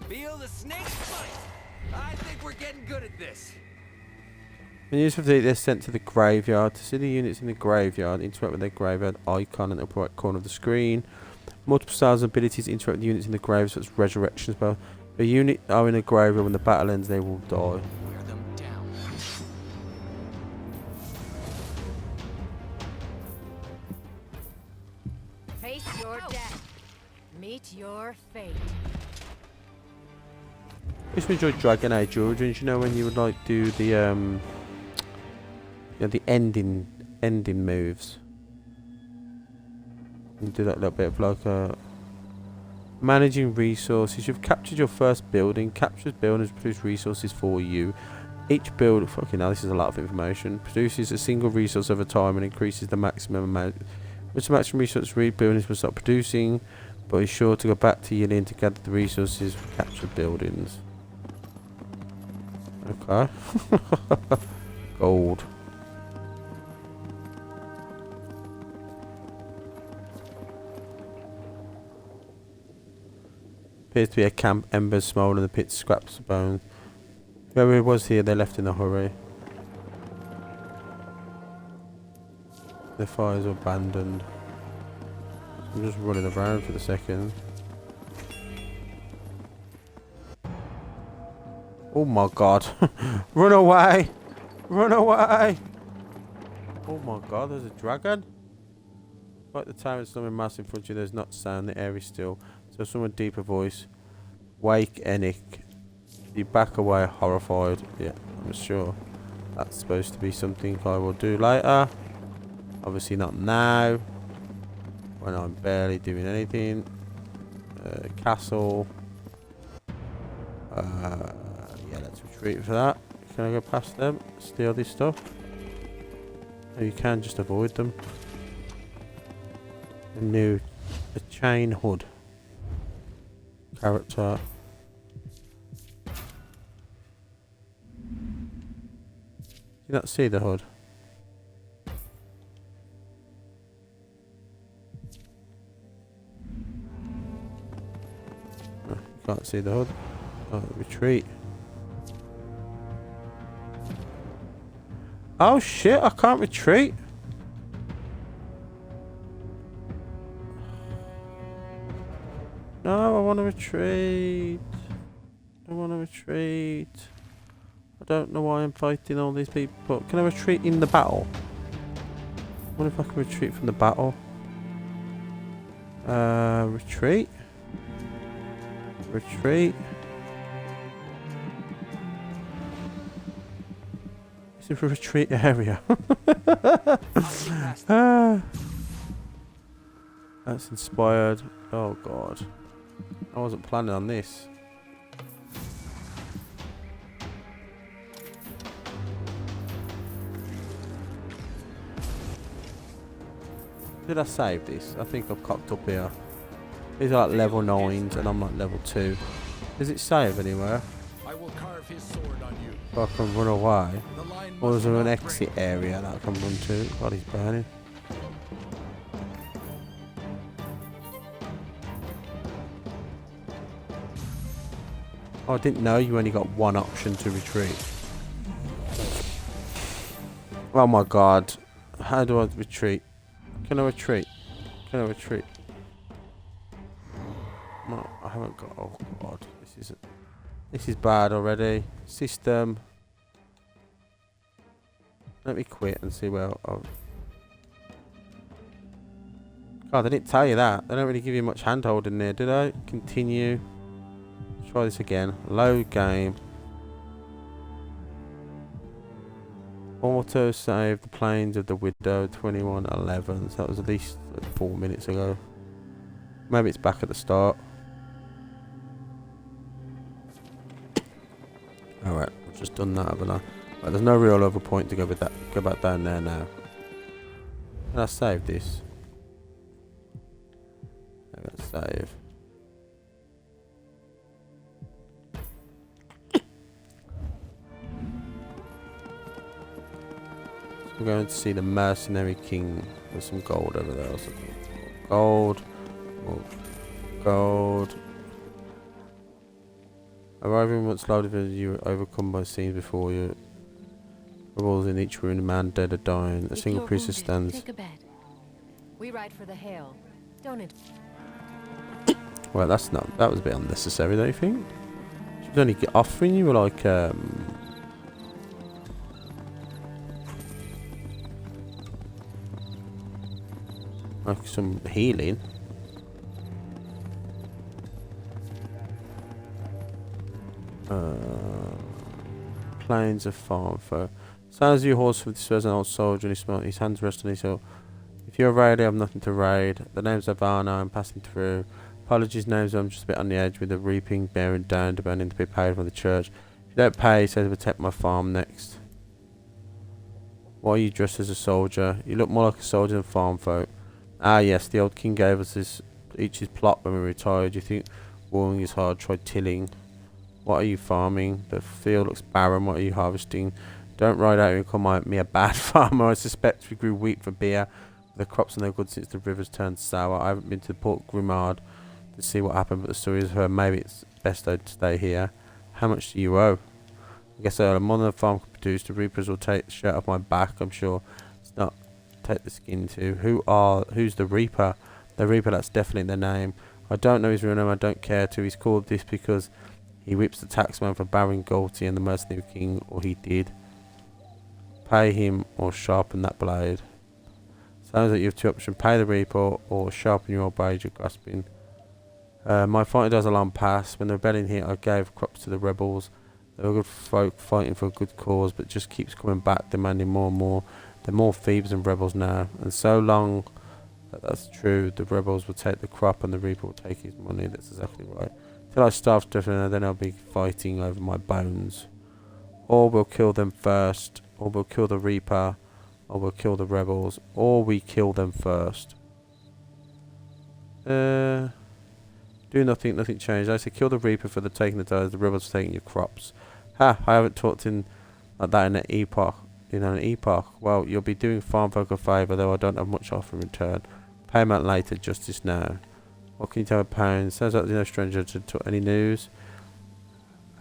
[SPEAKER 4] Feel the snake's bite! I think we're getting good at this.
[SPEAKER 1] When used for the they're sent to the graveyard. To see the units in the graveyard, interact with their graveyard icon in the upper right corner of the screen. Multiple styles and abilities interact with units in the grave, such as resurrection spell. If a unit are in a graveyard when the battle ends, they will die.
[SPEAKER 5] Wear them down.
[SPEAKER 3] Face your death. Meet your fate.
[SPEAKER 1] I used to enjoy Dragon Age Origins, you know, when you would like do the you know, the ending moves. And do that little bit of like managing resources. You've captured your first building. Captures buildings produce resources for you. Each build, fucking hell, this is a lot of information. Produces a single resource over time and increases the maximum amount. Once the maximum resource buildings will start producing, but be sure to go back to your lane to gather the resources for captured buildings. Okay. Gold. Appears to be a camp. Embers smolder in the pit, scraps of bones. Whoever it was here, they left in a hurry. The fires are abandoned. I'm just running around for the second. Oh my god. Run away! Run away! Oh my god, there's a dragon? Like the tower and slumbering mass in front of you, there's not sound, the air is still. So someone deeper voice. Wake Enic. You back away horrified. Yeah, I'm sure that's supposed to be something I will do later. Obviously not now. When I'm barely doing anything. Castle. Yeah, let's retreat for that. Can I go past them? Steal this stuff? Oh, you can just avoid them. A chain hood. Character. You not see the hood? Oh, you can't see the hood. Oh, retreat. Oh shit, I can't retreat. No, I want to retreat. I want to retreat. I don't know why I'm fighting all these people. Can I retreat in the battle? I wonder if I can retreat from the battle. Retreat. Retreat. This is a retreat area. That's inspired. Oh god. I wasn't planning on this. Did I save this? I think I've cocked up here. These are like level 9s and I'm like level 2. Does it save anywhere?
[SPEAKER 7] I will carve his sword on you.
[SPEAKER 1] So I can run away?
[SPEAKER 7] The line
[SPEAKER 1] Or is there an
[SPEAKER 7] must not
[SPEAKER 1] exit
[SPEAKER 7] break.
[SPEAKER 1] area that I can run to? God, he's burning. Oh, I didn't know you only got one option to retreat. Oh my god. How do I retreat? Can I retreat? Can I retreat? No, I haven't got. Oh god, this is bad already. System. Let me quit and see where. Oh. God, they didn't tell you that. They don't really give you much handhold in there, do they? Continue. Try this again. Load game. Auto save the plains of the widow 2111. So that was at least like 4 minutes ago. Maybe it's back at the start. Alright, I've just done that, haven't I? Right, there's no real other point to go with that. Go back down there now. Can I save this? I'm gonna save. We're going to see the Mercenary King. There's some gold over there. Also. Gold. More gold. Arriving once loaded, you were overcome by scenes before you. Rebels in each room, a man dead or dying. A
[SPEAKER 3] If
[SPEAKER 1] single
[SPEAKER 3] you're
[SPEAKER 1] priestess
[SPEAKER 3] wounded,
[SPEAKER 1] stands.
[SPEAKER 3] Take a bed. We ride for the hail. Don't it?
[SPEAKER 1] Well, that was a bit unnecessary, don't you think? She was only offering you like some healing. Plains of farm folk. Sounds you horse with this an old soldier and his hands rest on his hilt. If you're a raider, I have nothing to raid. The name's Ivana, I'm passing through. Apologies, names, I'm just a bit on the edge with the reaping, bearing down, demanding to be paid by the church. If you don't pay, he says we'll take my farm next. Why are you dressed as a soldier? You look more like a soldier than farm folk. Ah yes, the old king gave us each his plot when we retired. You think warring is hard, try tilling. What are you farming? The field looks barren, what are you harvesting? Don't ride out and call me a bad farmer. I suspect we grew wheat for beer. The crops are no good since the rivers turned sour. I haven't been to Port Grimard to see what happened, but the story is heard. Maybe it's best I'd stay here. How much do you owe? I guess I'll more than the farm can produce. The reapers will take the shirt off my back, I'm sure. It's not take the skin too. Who's the reaper? The reaper, that's definitely the name. I don't know his real name, I don't care to. He's called this because he whips the taxman for Baron Galty and the mercenary king, or he did. Pay him or sharpen that blade. Sounds like you have two options. Pay the reaper or sharpen your blade you're grasping. My fighting does a long pass. When the rebellion hit, I gave crops to the rebels. They were good folk fighting for a good cause, but just keeps coming back, demanding more and more. They're more thieves than rebels now. And so long that's true, the rebels will take the crop and the reaper will take his money. That's exactly right. Till I starve to death, and then I'll be fighting over my bones. Or we'll kill them first. Or we'll kill the reaper. Or we'll kill the rebels. Or we kill them first. Do nothing changed. I say kill the reaper for the taking the dies, the rebels for taking your crops. Ha! I haven't talked in like that in an epoch. Well, you'll be doing farm folk a favour, though I don't have much off in return. Payment later, justice now. What can you tell me, pounds? Sounds like you're no stranger to any news.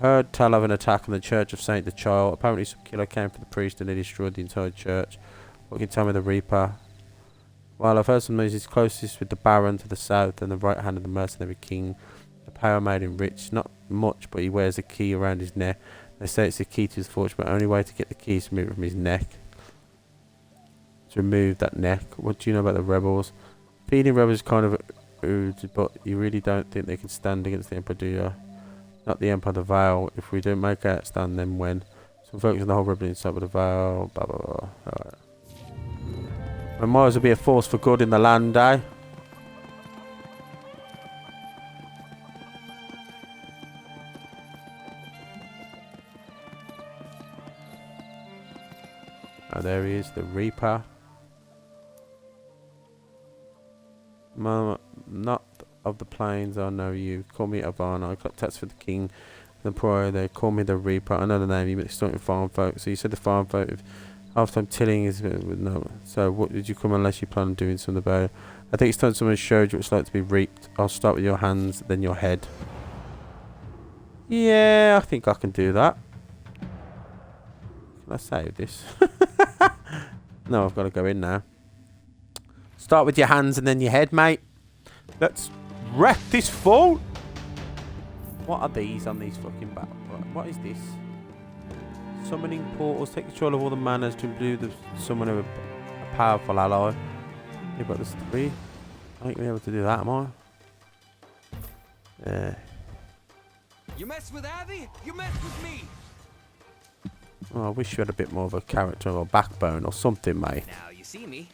[SPEAKER 1] Heard tell of an attack on the Church of Saint the Child. Apparently some killer came for the priest and they destroyed the entire church. What can you tell me, the reaper? Well, I've heard some news. He's closest with the Baron to the south and the right hand of the mercenary king. The power made him rich. Not much, but he wears a key around his neck. They say it's the key to his fortune, but the only way to get the key is to remove it from his neck. To remove that neck. What do you know about the rebels? Feeding rebels is kind of rude, but you really don't think they can stand against the Emperor, do you? Not the Empire, the Vale. If we don't make out stand, then when? Some folks in the whole rebellion side with the Vale, blah blah blah. Alright. We might as well be a force for good in the land, eh? Oh, there he is, the Reaper. Not of the plains, I know you. Call me Ivana. I got tats for the king. The prior there. Call me the Reaper. I know the name. You mixed up with farm folk. So you said the farm folk. Half-time tilling is with no. So what did you come unless you plan on doing something about it? I think it's time someone showed you what it's like to be reaped. I'll start with your hands, then your head. Yeah, I think I can do that. Can I save this? No, I've got to go in now. Start with your hands and then your head, mate. Let's wreck this fort. What are these on these fucking battle? What is this? Summoning portals. Take control of all the manners to imbue the summon of a powerful ally. Yeah, but there's 3. I ain't gonna be able to do that, am I? Yeah.
[SPEAKER 4] You mess with Abby, you mess with me.
[SPEAKER 1] Oh, I wish you had a bit more of a character or a backbone or something, mate.
[SPEAKER 4] Now you see me.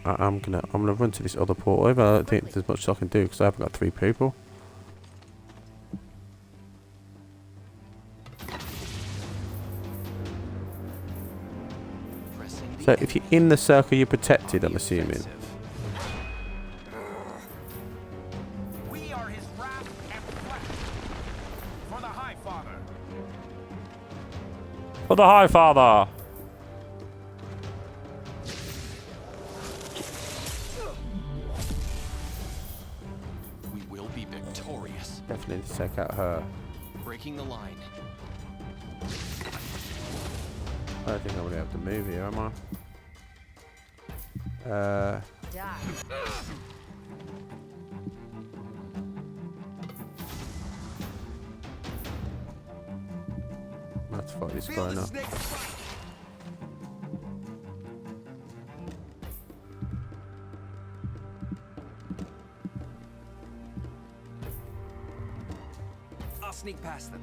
[SPEAKER 1] I'm gonna run to this other portal, but I don't think there's much I can do because I haven't got 3 people. So if you're in the circle, you're protected, I'm assuming.
[SPEAKER 7] We are his wrath and flesh. For the High Father.
[SPEAKER 1] For the High Father!
[SPEAKER 5] We will be victorious.
[SPEAKER 1] Definitely need to check out her.
[SPEAKER 5] Breaking the line.
[SPEAKER 1] I don't think I'm gonna have to move here, am I?
[SPEAKER 3] Die.
[SPEAKER 1] Let's fight this
[SPEAKER 4] Feel
[SPEAKER 1] guy
[SPEAKER 4] the
[SPEAKER 1] now.
[SPEAKER 4] snake's bite. I'll sneak past them.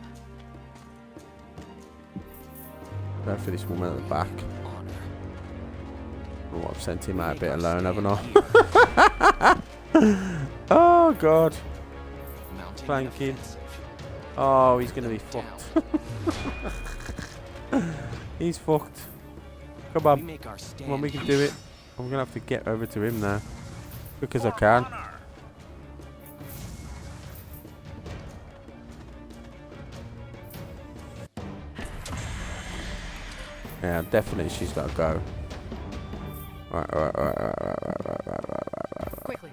[SPEAKER 1] Go for this woman at the back.
[SPEAKER 5] Honor.
[SPEAKER 1] Oh, I've sent him
[SPEAKER 5] We
[SPEAKER 1] out a
[SPEAKER 5] make
[SPEAKER 1] bit
[SPEAKER 5] our
[SPEAKER 1] alone, haven't I?
[SPEAKER 5] stand here.
[SPEAKER 1] Oh god.
[SPEAKER 5] Mounting an
[SPEAKER 1] Flanking.
[SPEAKER 5] offensive.
[SPEAKER 1] Oh, he's gonna be
[SPEAKER 5] Down.
[SPEAKER 1] fucked. He's fucked. Come
[SPEAKER 5] We
[SPEAKER 1] on.
[SPEAKER 5] make our stand
[SPEAKER 1] Come on, we can
[SPEAKER 5] here.
[SPEAKER 1] do it. I'm gonna have to get over to him now. Quick as I
[SPEAKER 7] For
[SPEAKER 1] can.
[SPEAKER 7] honor.
[SPEAKER 1] Yeah, definitely she's gotta go. Right.
[SPEAKER 3] Quickly.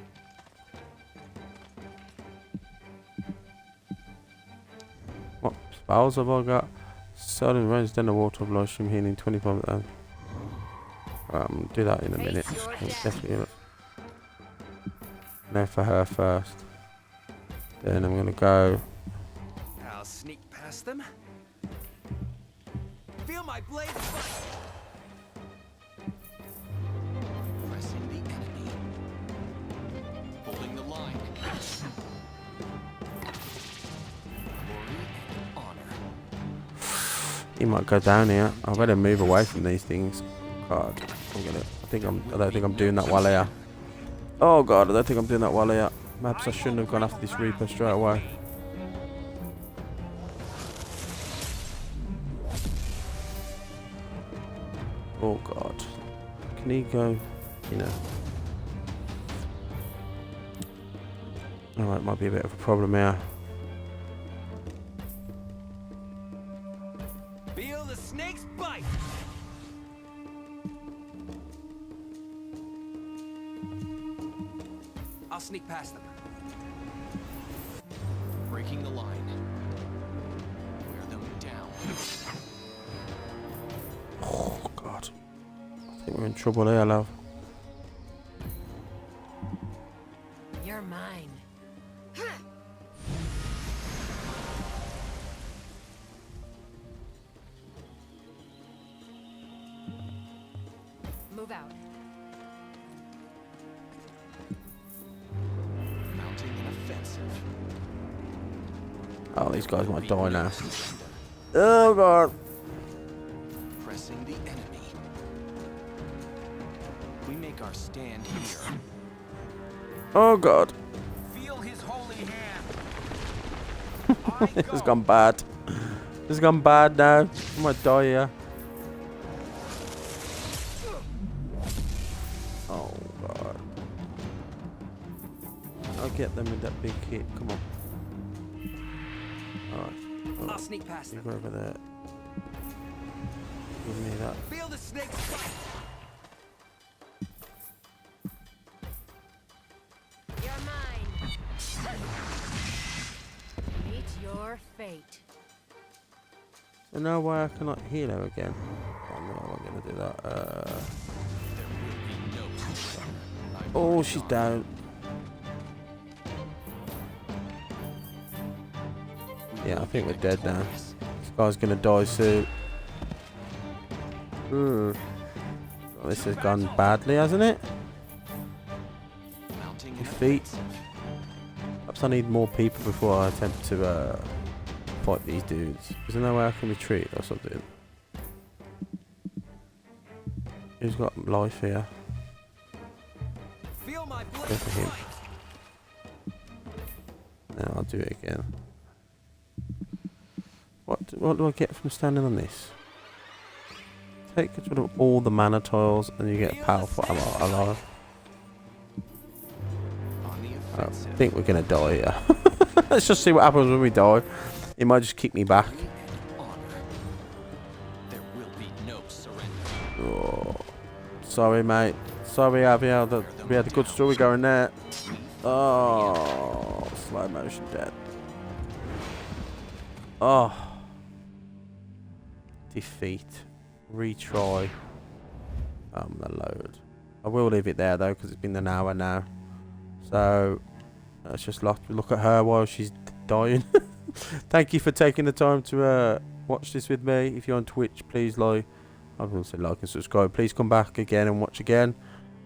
[SPEAKER 1] What spells have I got? Sudden rains, then the water of life from healing 25. Do that in a minute.
[SPEAKER 3] Face your
[SPEAKER 1] I'll
[SPEAKER 3] death.
[SPEAKER 1] definitely go for her first. Then I'm gonna go.
[SPEAKER 4] I'll sneak past them. Feel my blade bite.
[SPEAKER 5] Pressing the enemy. Holding the line. Glory and honor.
[SPEAKER 1] He might go down here. I better move away from these things. God, I don't think I'm doing that while here. Oh god, I don't think I'm doing that while here. Perhaps I shouldn't have gone after this Reaper straight away. Oh god. Can he go, you know? Alright, might be a bit of a problem here.
[SPEAKER 4] Feel the snake's bite. I'll sneak past them.
[SPEAKER 5] Breaking the line. Wear them down.
[SPEAKER 1] Oh god. I think we're in trouble here, love.
[SPEAKER 3] You're mine. Move out.
[SPEAKER 5] Mounting an offensive.
[SPEAKER 1] Oh, these guys might die now.
[SPEAKER 5] Surrender.
[SPEAKER 1] Oh god.
[SPEAKER 5] Pressing the enemy. We make our stand here.
[SPEAKER 1] Oh god.
[SPEAKER 7] Feel his holy hand.
[SPEAKER 1] This has gone bad. This has gone bad now. I might die here. Oh god. I'll get them with that big hit. Come on. Alright.
[SPEAKER 4] I'll sneak past
[SPEAKER 1] You
[SPEAKER 4] them.
[SPEAKER 1] go over there. Give me that.
[SPEAKER 4] Feel the snake's bite.
[SPEAKER 3] You're mine. Meet your fate.
[SPEAKER 1] So now why I cannot heal her again? Oh no, I'm gonna do that.
[SPEAKER 5] There will be no surrender. I'm
[SPEAKER 1] Oh,
[SPEAKER 5] marching
[SPEAKER 1] she's
[SPEAKER 5] on.
[SPEAKER 1] down.
[SPEAKER 5] We
[SPEAKER 1] Yeah, I
[SPEAKER 5] will
[SPEAKER 1] think
[SPEAKER 5] be
[SPEAKER 1] we're dead now.
[SPEAKER 5] victorious.
[SPEAKER 1] This guy's gonna die soon. Well, this has gone badly, hasn't it?
[SPEAKER 5] Mounting an
[SPEAKER 1] His feet.
[SPEAKER 5] offensive.
[SPEAKER 1] Perhaps I need more people before I attempt to fight these dudes. Is there no way I can retreat or something? Who's got life here?
[SPEAKER 4] Feel my blade
[SPEAKER 1] Go for him.
[SPEAKER 4] bite.
[SPEAKER 1] No, I'll do it again. What do I get from standing on this? Take control of all the mana tiles and you get powerful ally.
[SPEAKER 5] On the
[SPEAKER 1] I
[SPEAKER 5] offensive.
[SPEAKER 1] think we're gonna die here. Let's just see what happens when we die. It might just kick me back.
[SPEAKER 5] Glory and honor. There will be no surrender.
[SPEAKER 1] Oh, sorry, mate. Sorry, Avi. We had a good story going there. Oh, slow motion death. Oh. Defeat. Retry. The load. I will leave it there though because it's been an hour now. So let's just look at her while she's dying. Thank you for taking the time to watch this with me. If you're on Twitch, please I will say like and subscribe. Please come back again and watch again,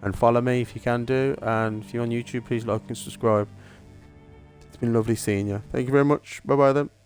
[SPEAKER 1] and follow me if you can do. And if you're on YouTube, please like and subscribe. It's been lovely seeing you. Thank you very much. Bye bye then.